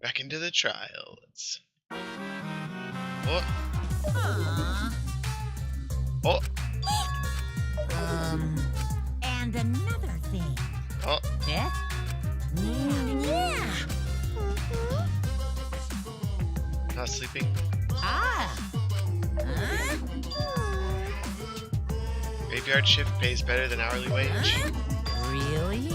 Back into the trial. Let's... Oh. Oh. And another thing. Oh. Yeah? Yeah. Not sleeping. Graveyard shift pays better than hourly wage. Really?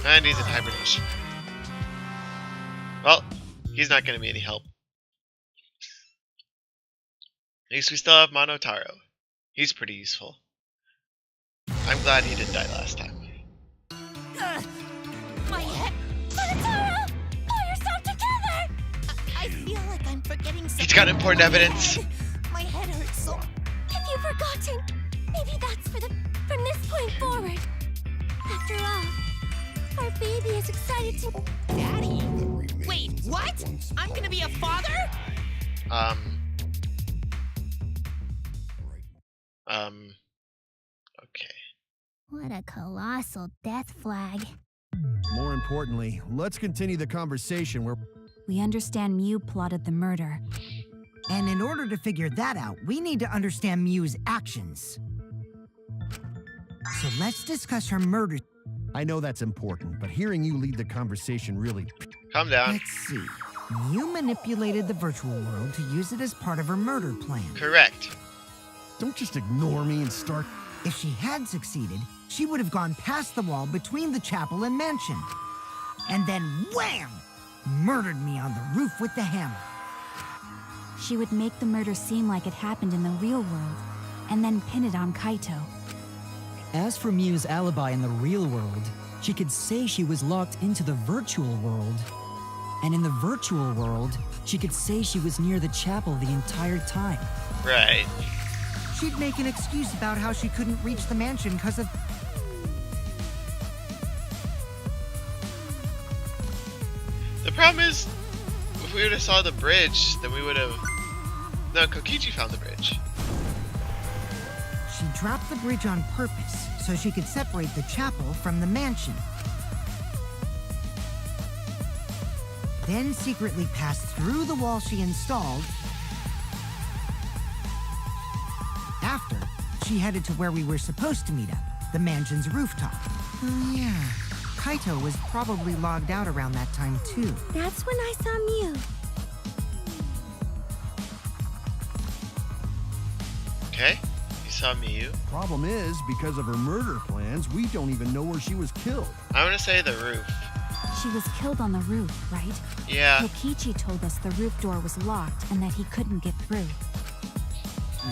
And he's in hibernation. Well, he's not going to be any help. At least we still have Monotaro. He's pretty useful. I'm glad he didn't die last time. My head. Monotaro! Pull yourself together! I feel like I'm forgetting something. He's got important evidence. My head hurts so. Have you forgotten? Maybe that's from this point forward. After all, our baby is excited to... Daddy? Wait, what? I'm gonna be a father? Okay. What a colossal death flag. More importantly, let's continue the conversation where... We understand Mew plotted the murder. And in order to figure that out, we need to understand Mew's actions. So let's discuss her murder. I know that's important, but hearing you lead the conversation really... Calm down. Let's see. Mew manipulated the virtual world to use it as part of her murder plan. Correct. Don't just ignore me and start... If she had succeeded, she would have gone past the wall between the chapel and mansion. And then wham! Murdered me on the roof with the hammer. She would make the murder seem like it happened in the real world, and then pin it on Kaito. As for Mew's alibi in the real world, she could say she was locked into the virtual world. And in the virtual world, she could say she was near the chapel the entire time. Right. She'd make an excuse about how she couldn't reach the mansion because of... The problem is, if we would have saw the bridge, then we would have... No, Kokichi found the bridge. She dropped the bridge on purpose so she could separate the chapel from the mansion. Then secretly passed through the wall she installed. After, she headed to where we were supposed to meet up, the mansion's rooftop. Oh yeah, Kaito was probably logged out around that time too. That's when I saw Mew. Okay, you saw Miyu. Problem is, because of her murder plans, we don't even know where she was killed. I'm gonna say the roof. She was killed on the roof, right? Yeah. Kokichi told us the roof door was locked and that he couldn't get through.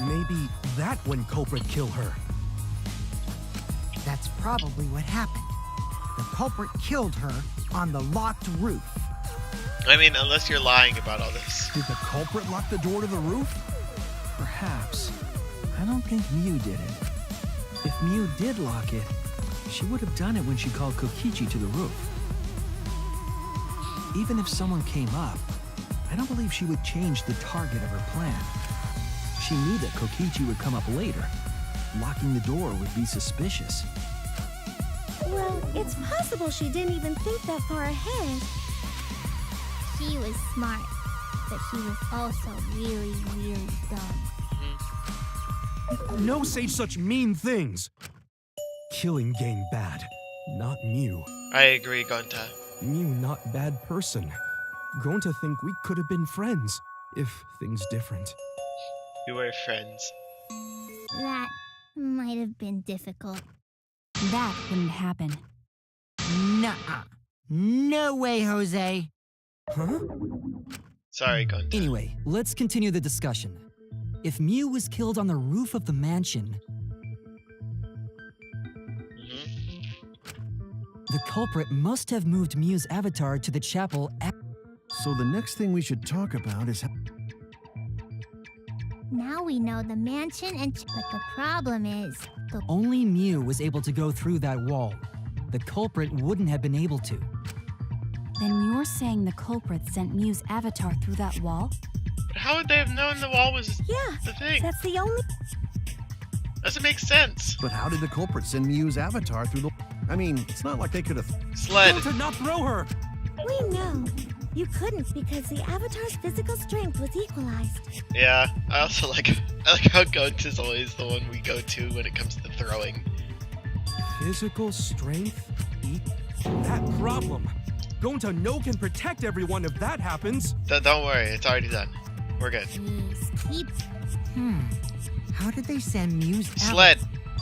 Maybe that when culprit killed her. That's probably what happened. The culprit killed her on the locked roof. I mean, unless you're lying about all this. Did the culprit lock the door to the roof? Perhaps. I don't think Mew did it. If Mew did lock it, she would have done it when she called Kokichi to the roof. Even if someone came up, I don't believe she would change the target of her plan. She knew that Kokichi would come up later. Locking the door would be suspicious. Well, it's possible she didn't even think that far ahead. She was smart, but she was also really, really dumb. No say such mean things. Killing game bad, not Mew. I agree, Gonta. Mew not bad person. Grown to think we could have been friends, if things different. We were friends. That might have been difficult. That wouldn't happen. Nuh-uh. No way, Jose. Huh? Sorry, Gonta. Anyway, let's continue the discussion. If Mew was killed on the roof of the mansion, the culprit must have moved Mew's avatar to the chapel So the next thing we should talk about is how... Now we know the mansion but the problem is... Only Mew was able to go through that wall. The culprit wouldn't have been able to. Then you're saying the culprit sent Mew's avatar through that wall? How would they have known the wall was Yeah, the thing? that's the only... Doesn't make sense. But how did the culprit send Miu's avatar through the... I mean, it's not like they could have... Sled. To not throw her! We know. You couldn't because the avatar's physical strength was equalized. Yeah, I also like how Goat is always the one we go to when it comes to throwing. Physical strength? That problem. Gonta no can protect everyone if that happens. Don't worry, it's already done. We're good. Jeez, keep... How did they send Miu's Sled.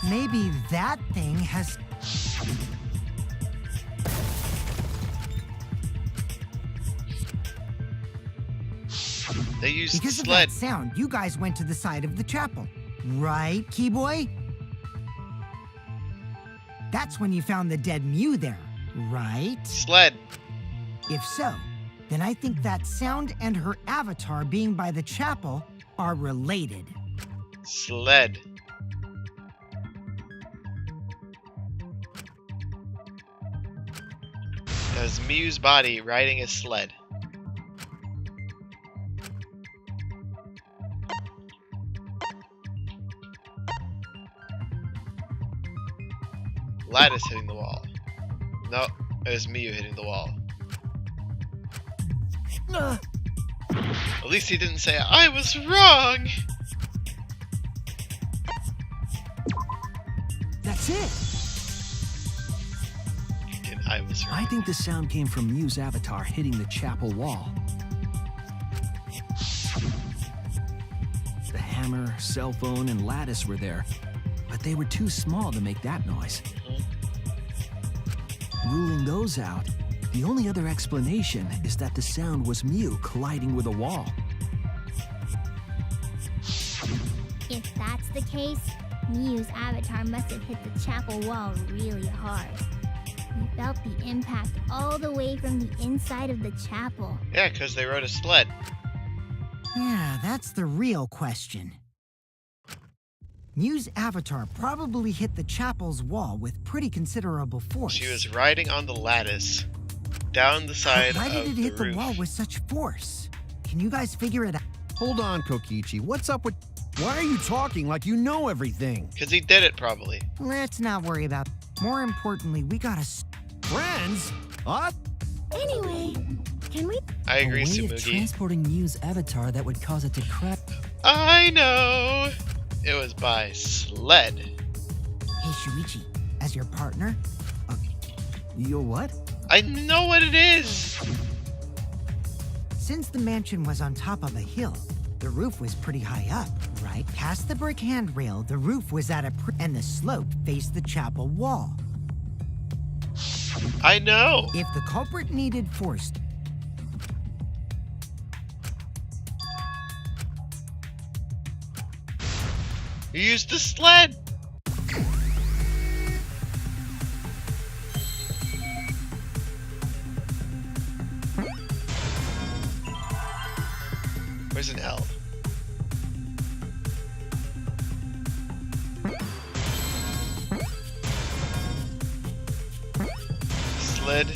Maybe that thing has... They used Because sled. of that sound, you guys went to the side of the chapel. Right, Keyboy? That's when you found the dead Miu there, right? Sled. If so, then I think that sound and her avatar being by the chapel are related. Sled. That was Miu's body riding a sled. Lattice hitting the wall. No, it was Miu hitting the wall. At least he didn't say, I was wrong! That's it! And I was wrong. I think the sound came from Miu's avatar hitting the chapel wall. The hammer, cell phone, and lattice were there, but they were too small to make that noise. Ruling those out, the only other explanation is that the sound was Miu colliding with a wall. If that's the case, Miu's avatar must have hit the chapel wall really hard. We felt the impact all the way from the inside of the chapel. Yeah, because they rode a sled. Yeah, that's the real question. Miu's avatar probably hit the chapel's wall with pretty considerable force. She was riding on the lattice, down the side Why of did it the hit roof. the wall with such force? Can you guys figure it out? Hold on, Kokichi. What's up with... Why are you talking like you know everything? Because he did it, probably. Let's not worry about it. More importantly, we gotta... Friends? What? Anyway, can we... I agree, A way of Tsumugi. transporting Miu's avatar that would cause it to crash. I know! It was by sled. Hey, Shuichi, as your partner, Yo, what? I know what it is! since the mansion was on top of a hill, the roof was pretty high up, right? Past the brick handrail, the roof was at and the slope faced the chapel wall. I know! If the culprit needed force, You used the sled! Where's an L? Sled.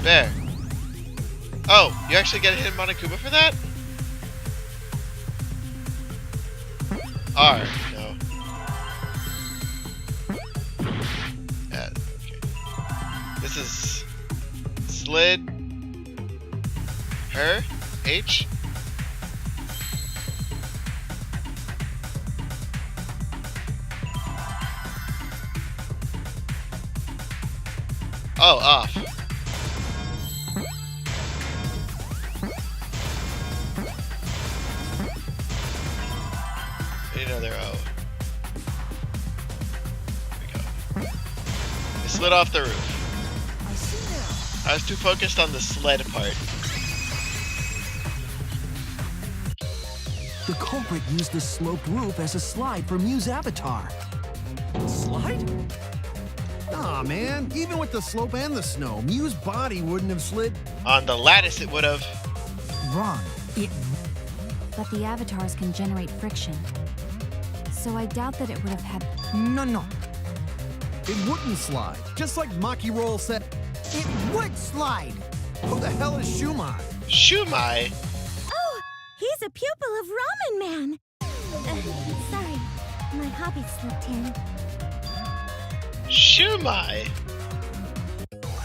There. Oh, you actually get a hit Monokuma for that? R, no. Okay. This is slid. Her. H. Oh, off. Another O. There we go. I slid off the roof. I see now. I was too focused on the sled part. The culprit used the sloped roof as a slide for Miu's avatar. Slide? Aw, man. Even with the slope and the snow, Miu's body wouldn't have slid. On the lattice, it would have. Wrong. But the avatars can generate friction. So I doubt that it would have had. No. It wouldn't slide, just like Maki Roll said. It would slide. Who the hell is Shumai? Shumai? Oh, he's a pupil of Ramen Man. Sorry, my hobby slipped in. Shumai?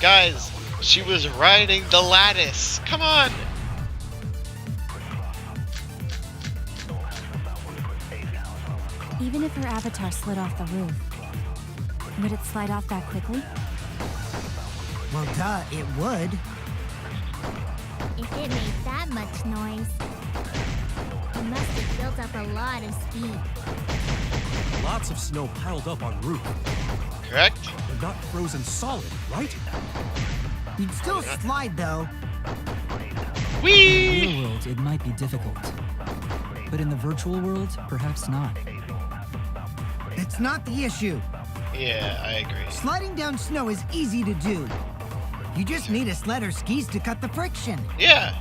Guys, she was riding the lattice. Come on! Even if her avatar slid off the roof, would it slide off that quickly? Well, duh, it would. If it made that much noise, it must have built up a lot of speed. Lots of snow piled up on roof. Correct? But not frozen solid, right? You'd still slide, though. In the Whee! real world, it might be difficult. But in the virtual world, perhaps not. It's not the issue. Yeah, I agree. Sliding down snow is easy to do. You just need a sled or skis to cut the friction. Yeah.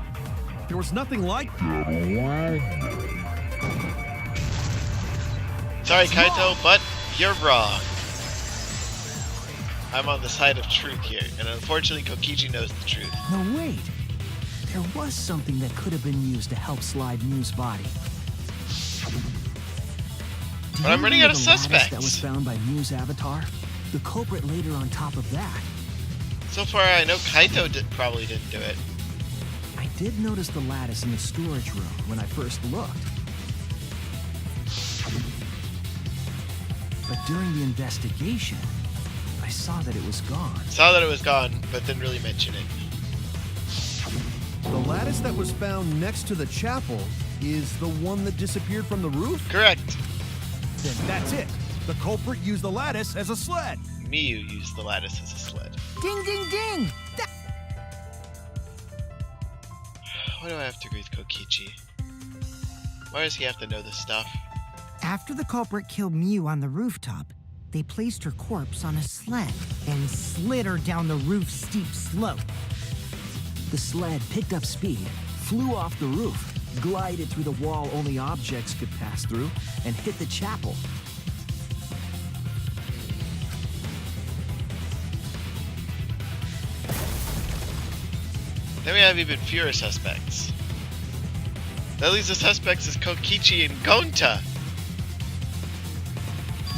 There was nothing like that. Sorry, Kaito, but you're wrong. I'm on the side of truth here, and unfortunately Kokichi knows the truth. No, wait. There was something that could have been used to help slide Mew's body. Do But you I'm running out of remember the lattice suspects. that was found by Mew's avatar? The culprit laid her on top of that. So far, I know Kaito probably didn't do it. I did notice the lattice in the storage room when I first looked. But during the investigation, I saw that it was gone. Saw that it was gone, but didn't really mention it. The lattice that was found next to the chapel is the one that disappeared from the roof? Correct. Then that's it. The culprit used the lattice as a sled. Miyu used the lattice as a sled. Ding, ding, ding! Why do I have to agree with Kokichi? Why does he have to know this stuff? After the culprit killed Mew on the rooftop, they placed her corpse on a sled and slid her down the roof's steep slope. The sled picked up speed, flew off the roof, glided through the wall only objects could pass through, and hit the chapel. Then we have even fewer suspects. That leaves the suspects as Kokichi and Gonta.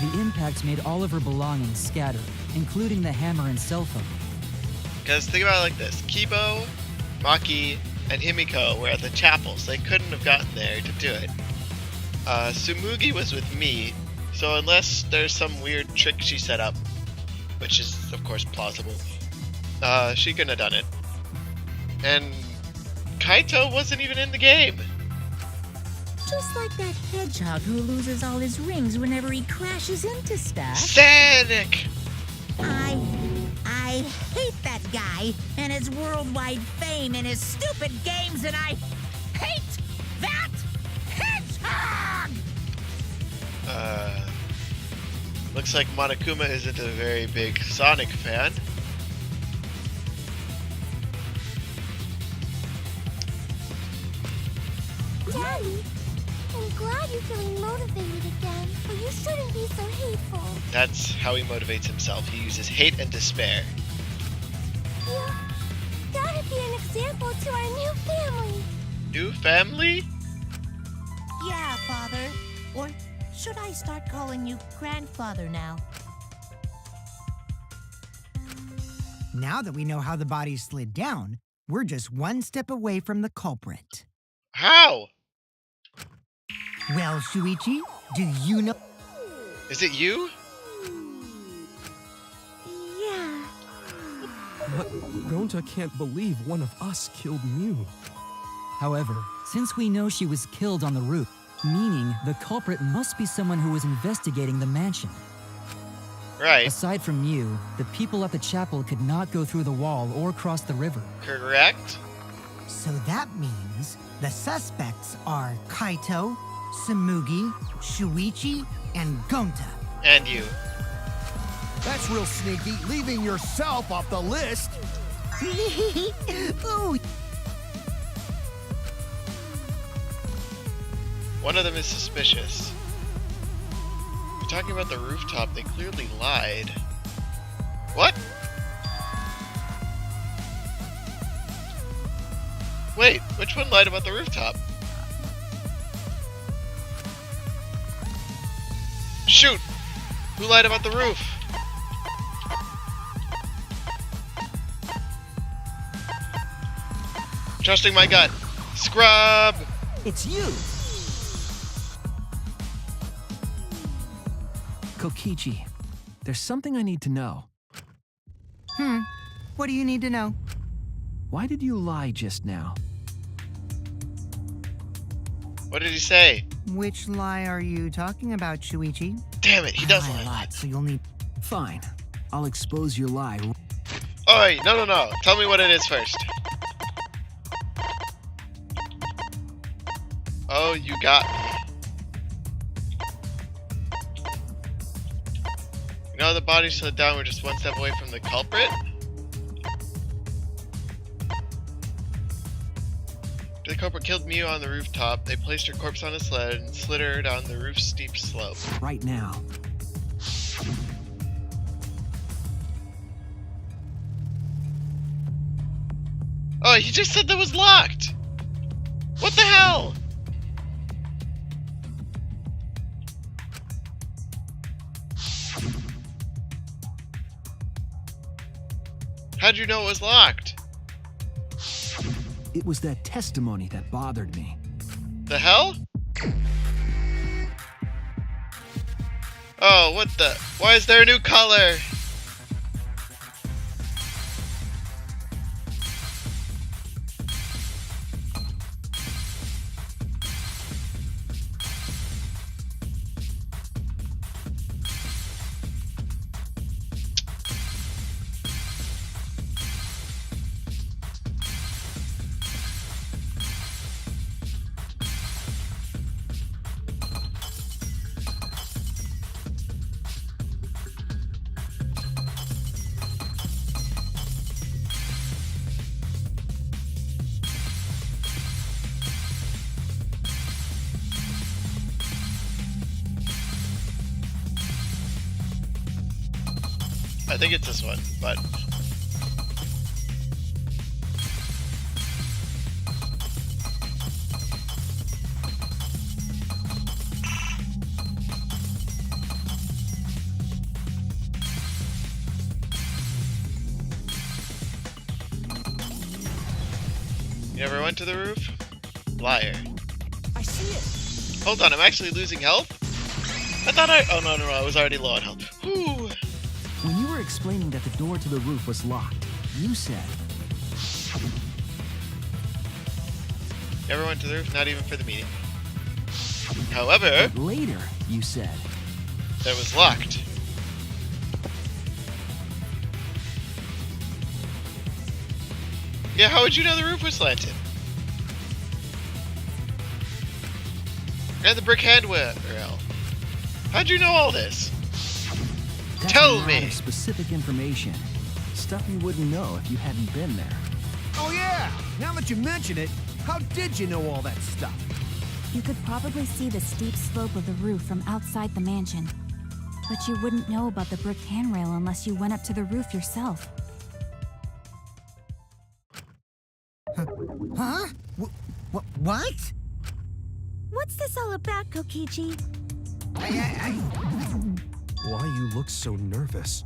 The impact made all of her belongings scattered, including the hammer and cell phone. Because think about it like this. Kibo, Maki, and Himiko were at the chapel, so they couldn't have gotten there to do it. Tsumugi was with me, so unless there's some weird trick she set up, which is of course plausible, she couldn't have done it. And Kaito wasn't even in the game. Just like that hedgehog who loses all his rings whenever he crashes into stuff. Sonic! I hate that guy and his worldwide fame and his stupid games, and I hate that hedgehog! Looks like Monokuma isn't a very big Sonic fan. Daddy, I'm glad you're feeling motivated again, but you shouldn't be so hateful. That's how he motivates himself. He uses hate and despair. Yeah, that'd be an example to our new family. New family? Yeah, Father. Or should I start calling you Grandfather now? Now that we know how the body slid down, we're just one step away from the culprit. How? Well, Shuichi, do you know? Is it you? Yeah. But Gonta can't believe one of us killed Mew. However, since we know she was killed on the roof, meaning the culprit must be someone who was investigating the mansion. Right. Aside from you, the people at the chapel could not go through the wall or cross the river. Correct? So that means the suspects are Kaito, Tsumugi, Shuichi, and Gonta. And you. That's real sneaky, leaving yourself off the list. Ooh, One of them is suspicious. You're talking about the rooftop, they clearly lied. What? Wait, which one lied about the rooftop? Shoot! Who lied about the roof? Trusting my gut. Scrub! It's you! Kokichi, there's something I need to know. What do you need to know? Why did you lie just now? What did he say? Which lie are you talking about, Shuichi? Damn it, he does lie a lie. lot, so you'll need... Fine. I'll expose your lie. Oi, no. Tell me what it is first. Oh, you got me. You know the bodies slid down were just one step away from the culprit? The culprit killed Miu on the rooftop. They placed her corpse on a sled and slid her down the roof's steep slope. Right now. Oh, he just said that was locked! What the hell? How'd you know it was locked? It was that testimony that bothered me. The hell? Oh, what the? Why is there a new color? I think it's this one, but... You never went to the roof? Liar. I see it! Hold on, I'm actually losing health? I thought I... Oh, no, I was already low on health. Whew. When you were explaining that the door to the roof was locked, you said... Never went to the roof, not even for the meeting. However, But later, you said... that was locked. Yeah, how would you know the roof was slanted? And the brick handrail. How'd you know all this? That's Tell a lot me. of specific information. Stuff you wouldn't know if you hadn't been there. Oh yeah! Now that you mention it, how did you know all that stuff? You could probably see the steep slope of the roof from outside the mansion. But you wouldn't know about the brick handrail unless you went up to the roof yourself. Huh? What? What's this all about, Kokichi? Why you look so nervous?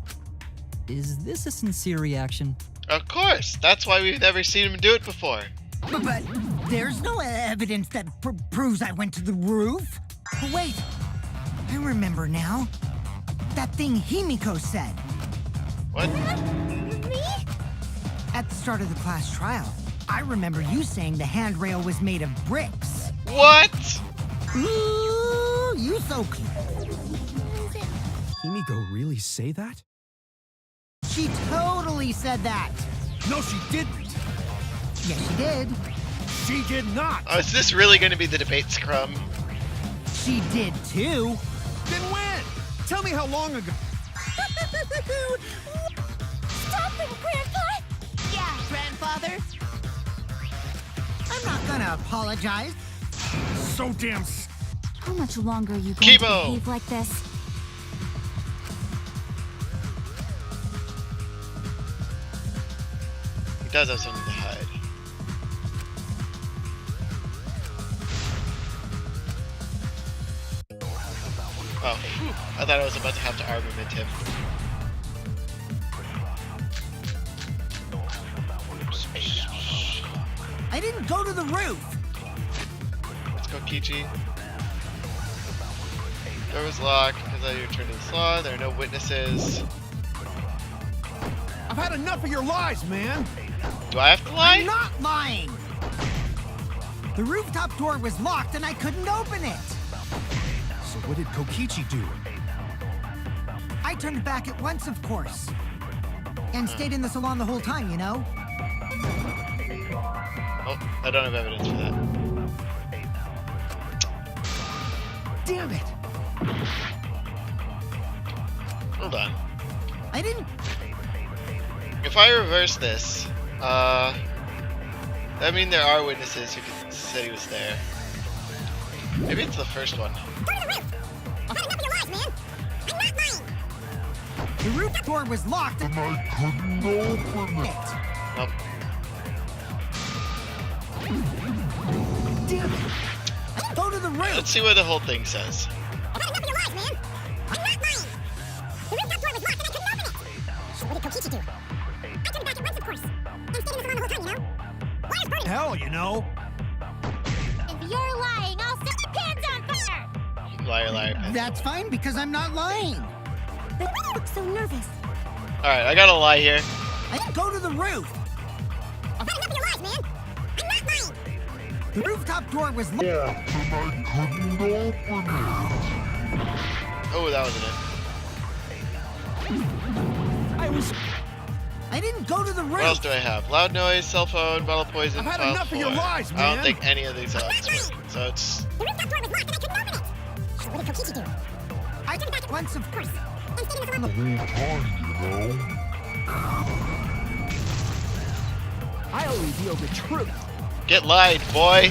Is this a sincere reaction? Of course. That's why we've never seen him do it before. But there's no evidence that proves I went to the roof. Wait, I remember now. That thing Himiko said. What? Me? At the start of the class trial, I remember you saying the handrail was made of bricks. What? Ooh, you so cute. Himiko really say that? She totally said that. No, she didn't! Yes, she did. She did not! Oh, is this really going to be the debate scrum? She did too. Then when? Tell me how long ago. Stop him, Grandpa! Yeah, Grandfather. I'm not gonna apologize. So damn How much longer are you going to Kibo. behave like this? He does have something to hide. Oh, I thought I was about to have to armament him. I didn't go to the roof. Let's go, Kichi. Door was locked because I returned to the salon. There are no witnesses. I've had enough of your lies, man. Do I have to lie? I'm not lying. The rooftop door was locked and I couldn't open it. So what did Kokichi do? I turned back at once, of course. And stayed in the salon the whole time, you know? Oh, I don't have evidence for that. Damn it! Hold on. I didn't... If I reverse this, I mean there are witnesses who said he was there. Maybe it's the first one. The roof door was locked and I couldn't open it. Nope. Damn it! Go to the roof! Let's see what the whole thing says. Hell, you know. If you're lying, I'll set your pants on fire! Liar, liar, pencil. That's fine because I'm not lying. But you look so nervous. Alright, I gotta lie here. I didn't go to the roof. The rooftop door was locked. Oh, that wasn't it. I didn't go to the What else roof. do I have? Loud noise, cell phone, bottle poison, I've had file enough of your 4. lies, I man. don't think any of these odds work. So it's... The rooftop door was locked and I couldn't open it! So what did Kokichi do? I turned back once, of course. And stayed in the salon. I'll reveal the truth. Get lied, boy!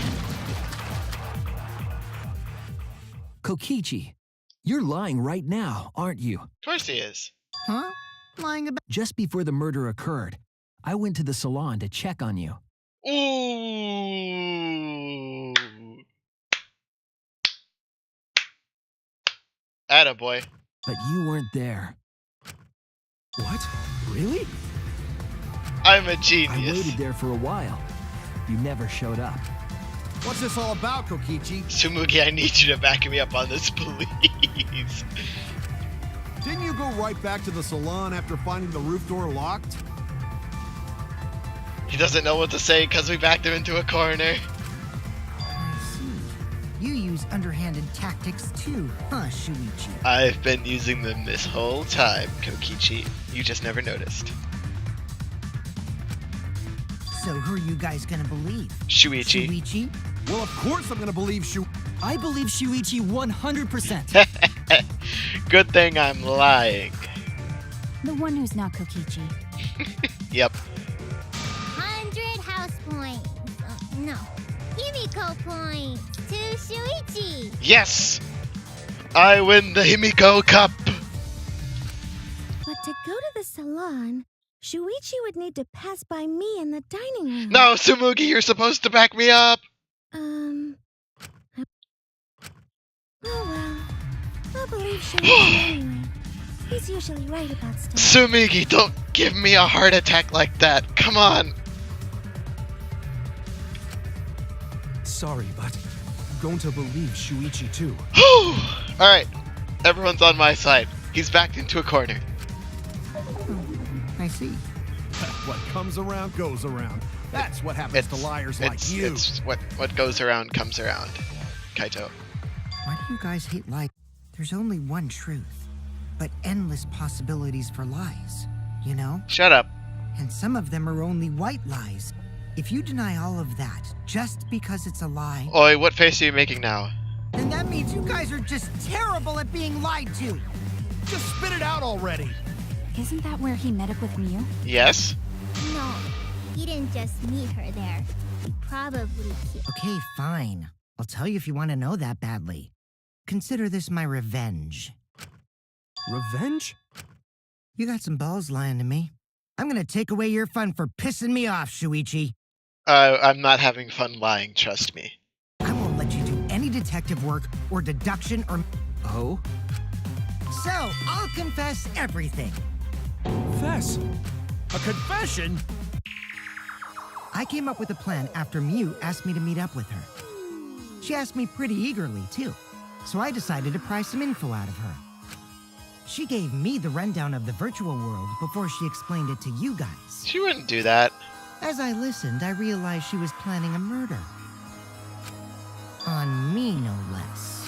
Kokichi, you're lying right now, aren't you? Of course he is. Huh? Lying about... Just before the murder occurred, I went to the salon to check on you. Ooh. Attaboy. But you weren't there. What? Really? I'm a I genius. waited there for a while. You never showed up. What's this all about, Kokichi? Tsumugi, I need you to back me up on this, please. Didn't you go right back to the salon after finding the roof door locked? He doesn't know what to say because we backed him into a corner. I see. You use underhanded tactics too, huh, Shuichi? I've been using them this whole time, Kokichi. You just never noticed. So who are you guys gonna believe? Shuichi. Shuichi? Well, of course I'm gonna believe I believe Shuichi 100%. Good thing I'm lying. The one who's not Kokichi. Yep. 100 house points. No. Himiko points to Shuichi. Yes! I win the Himiko Cup! But to go to the salon, Shuichi would need to pass by me in the dining room. No, Tsumugi, you're supposed to back me up! Oh well. I'll believe Shuichi anyway. He's usually right about stuff. Tsumugi, don't give me a heart attack like that. Come on! Sorry, but I'm going to believe Shuichi too. Alright, everyone's on my side. He's backed into a corner. I see. what comes around goes around. That's what happens to liars like you. It's what goes around comes around, Kaito. Why do you guys hate lies? There's only one truth, but endless possibilities for lies, you know? Shut up. And some of them are only white lies. If you deny all of that just because it's a lie, Oi, what face are you making now? then that means you guys are just terrible at being lied to. Just spit it out already. Isn't that where he met up with Miu? Yes? No, he didn't just meet her there. He probably killed. Okay, fine. I'll tell you if you want to know that badly. Consider this my revenge. Revenge? You got some balls lying to me. I'm gonna take away your fun for pissing me off, Shuichi. I'm not having fun lying, trust me. I won't let you do any detective work or deduction or... Oh? So, I'll confess everything. Fess, a confession? I came up with a plan after Mew asked me to meet up with her. She asked me pretty eagerly, too, so I decided to pry some info out of her. She gave me the rundown of the virtual world before she explained it to you guys. She wouldn't do that. As I listened, I realized she was planning a murder. On me, no less.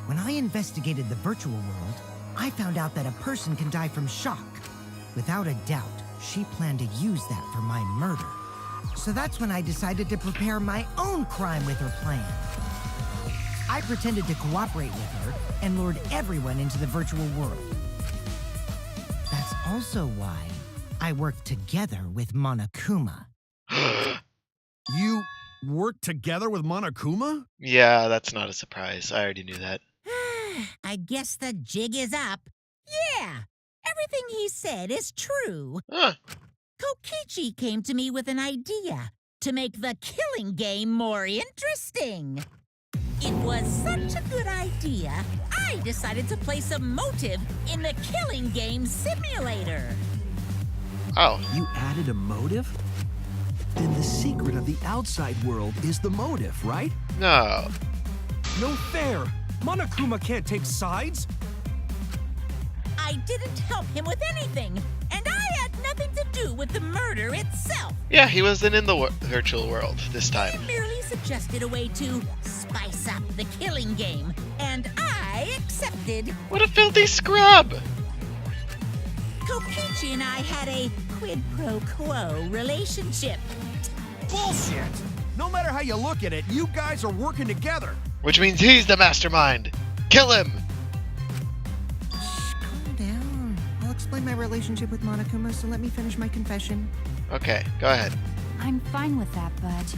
When I investigated the virtual world, I found out that a person can die from shock. Without a doubt, she planned to use that for my murder. So that's when I decided to prepare my own crime with her plan. I pretended to cooperate with her and lured everyone into the virtual world. That's also why I worked together with Monokuma. You worked together with Monokuma? Yeah, that's not a surprise. I already knew that. I guess the jig is up. Yeah, everything he said is true. Huh. Kokichi came to me with an idea to make the killing game more interesting. It was such a good idea, I decided to place a motive in the killing game simulator. Oh. You added a motive? Then the secret of the outside world is the motive, right? No. No fair! Monokuma can't take sides! I didn't help him with anything, and I had nothing to do with the murder itself. Yeah, he wasn't in the virtual world this time. He merely suggested a way to spice up the killing game, and I accepted. What a filthy scrub! Kokichi and I had a quid pro quo relationship. Bullshit! No matter how you look at it, you guys are working together. Which means he's the mastermind. Kill him! Shh, calm down. I'll explain my relationship with Monokuma, so let me finish my confession. Okay, go ahead. I'm fine with that, but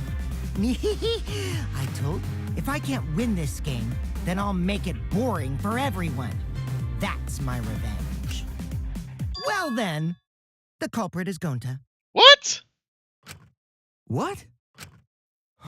I told you, if I can't win this game, then I'll make it boring for everyone. That's my revenge. Well then, the culprit is Gonta. What? What?